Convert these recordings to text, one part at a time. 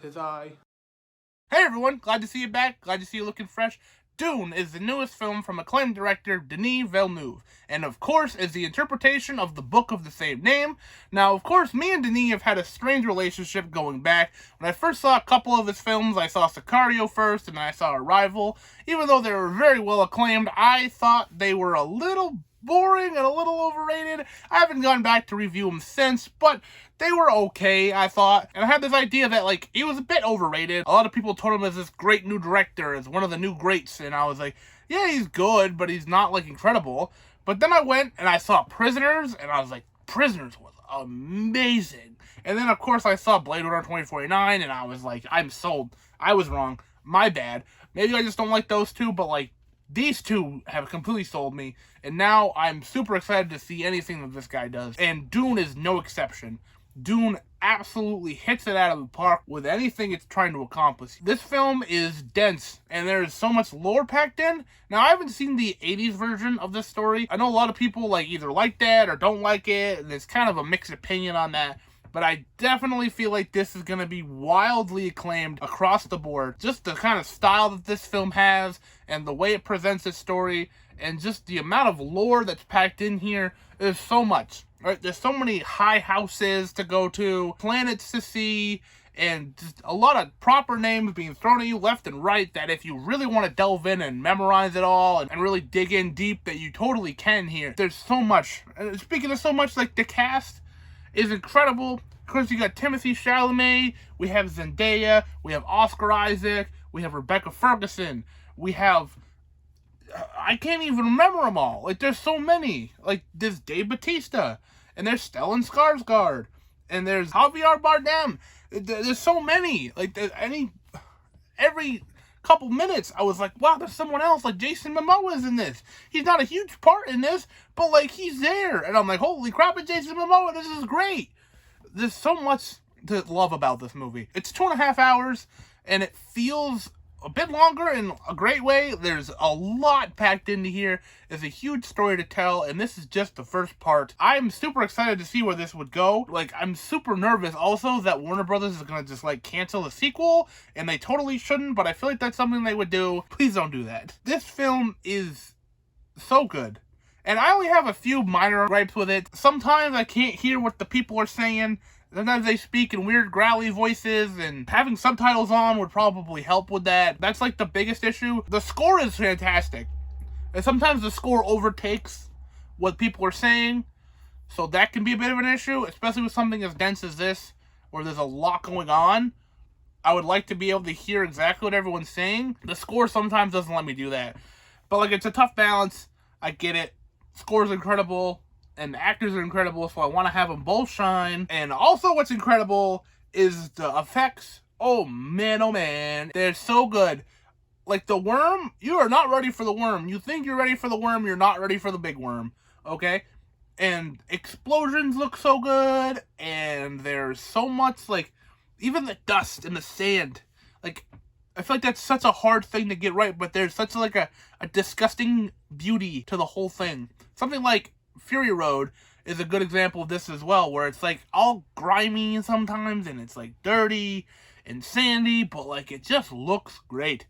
'Tis I. Hey everyone, glad to see you back, glad to see you looking fresh. Dune is the newest film from acclaimed director Denis Villeneuve, and of course is the interpretation of the book of the same name. Now, of course, me and Denis have had a strange relationship going back. When I first saw a couple of his films, I saw Sicario first, and then I saw Arrival. Even though they were very well acclaimed, I thought they were a little boring and a little overrated. I haven't gone back to review them since, but they were okay, I thought. And I had this idea that, like, he was a bit overrated. A lot of people told him as this great new director, as one of the new greats, and I was like, yeah, he's good, but he's not, like, incredible. But then I went and I saw Prisoners, and I was like, Prisoners was amazing. And then, of course, I saw Blade Runner 2049, and I was like, I'm sold. I was wrong. My bad. Maybe I just don't like those two, but, like, these two have completely sold me, and now I'm super excited to see anything that this guy does. And Dune is no exception. Dune absolutely hits it out of the park with anything it's trying to accomplish. This film is dense, and there's so much lore packed in. Now, I haven't seen the 80s version of this story. I know a lot of people either like that or don't like it, and there's kind of a mixed opinion on that. But I definitely feel like this is going to be wildly acclaimed across the board. Just the kind of style that this film has, and the way it presents its story, and just the amount of lore that's packed in here is so much. Right? There's so many high houses to go to, planets to see, and just a lot of proper names being thrown at you left and right that if you really want to delve in and memorize it all and really dig in deep, that you totally can here. There's so much. And speaking of so much, like, the cast is incredible. Of course, you got Timothée Chalamet, we have Zendaya, we have Oscar Isaac, we have Rebecca Ferguson, we have... I can't even remember them all. Like, there's so many. Like, there's Dave Bautista, and there's Stellan Skarsgård, and there's Javier Bardem. There's so many. Like, every couple minutes, I was like, wow, there's someone else. Like, Jason Momoa's in this. He's not a huge part in this, but, like, he's there. And I'm like, holy crap, it's Jason Momoa. This is great. There's so much to love about this movie. It's 2.5 hours, and it feels a bit longer in a great way. There's a lot packed into here. There's a huge story to tell, and this is just the first part. I'm super excited to see where this would go. Like, I'm super nervous also that Warner Brothers is gonna just, like, cancel the sequel, and they totally shouldn't, but I feel like that's something they would do. Please don't do that. This film is so good. And I only have a few minor gripes with it. Sometimes I can't hear what the people are saying. Sometimes they speak in weird growly voices, and having subtitles on would probably help with that. That's, like, the biggest issue. The score is fantastic. And sometimes the score overtakes what people are saying, so that can be a bit of an issue, especially with something as dense as this, where there's a lot going on. I would like to be able to hear exactly what everyone's saying. The score sometimes doesn't let me do that. But, like, it's a tough balance. I get it. Score's incredible, and the actors are incredible, so I want to have them both shine. And also what's incredible is the effects. Oh man, they're so good. Like, the worm, you are not ready for the worm. You think you're ready for the worm, you're not ready for the big worm, okay? And explosions look so good, and there's so much, like, even the dust and the sand, like, I feel like that's such a hard thing to get right, but there's such a disgusting beauty to the whole thing. Something like Fury Road is a good example of this as well, where it's, like, all grimy sometimes, and it's, like, dirty and sandy, but, like, it just looks great.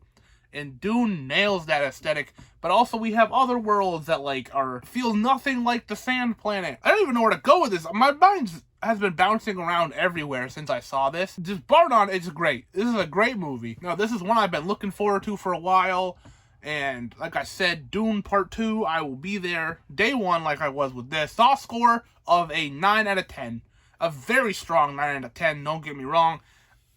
And Dune nails that aesthetic, but also we have other worlds that, like, feel nothing like the Sand Planet. I don't even know where to go with this. My mind has been bouncing around everywhere since I saw this. Just bar none, it's great. This is a great movie. Now, this is one I've been looking forward to for a while, and like I said, Dune Part 2, I will be there day one like I was with this. Soft score of a 9 out of 10. A very strong 9 out of 10, don't get me wrong.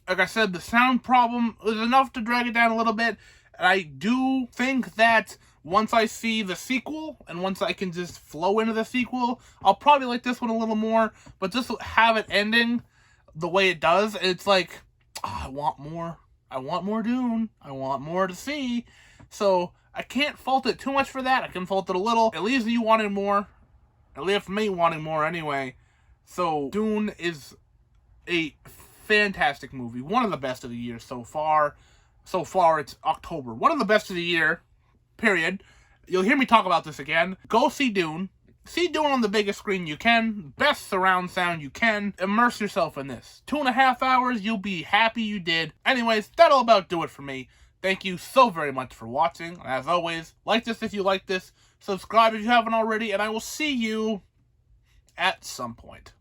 Like I said, the sound problem was enough to drag it down a little bit. And I do think that once I see the sequel, and once I can just flow into the sequel, I'll probably like this one a little more. But just have it ending the way it does, it's like, oh, I want more. I want more Dune. I want more to see. So I can't fault it too much for that. I can fault it a little. It leaves you wanting more. It leaves me wanting more anyway. So Dune is a fantastic movie. One of the best of the year so far. So far, it's October. One of the best of the year, period. You'll hear me talk about this again. Go see Dune. See Dune on the biggest screen you can, best surround sound you can, immerse yourself in this. 2.5 hours, you'll be happy you did. Anyways, that'll about do it for me. Thank you so very much for watching, and as always, like this if you like this, subscribe if you haven't already, and I will see you at some point.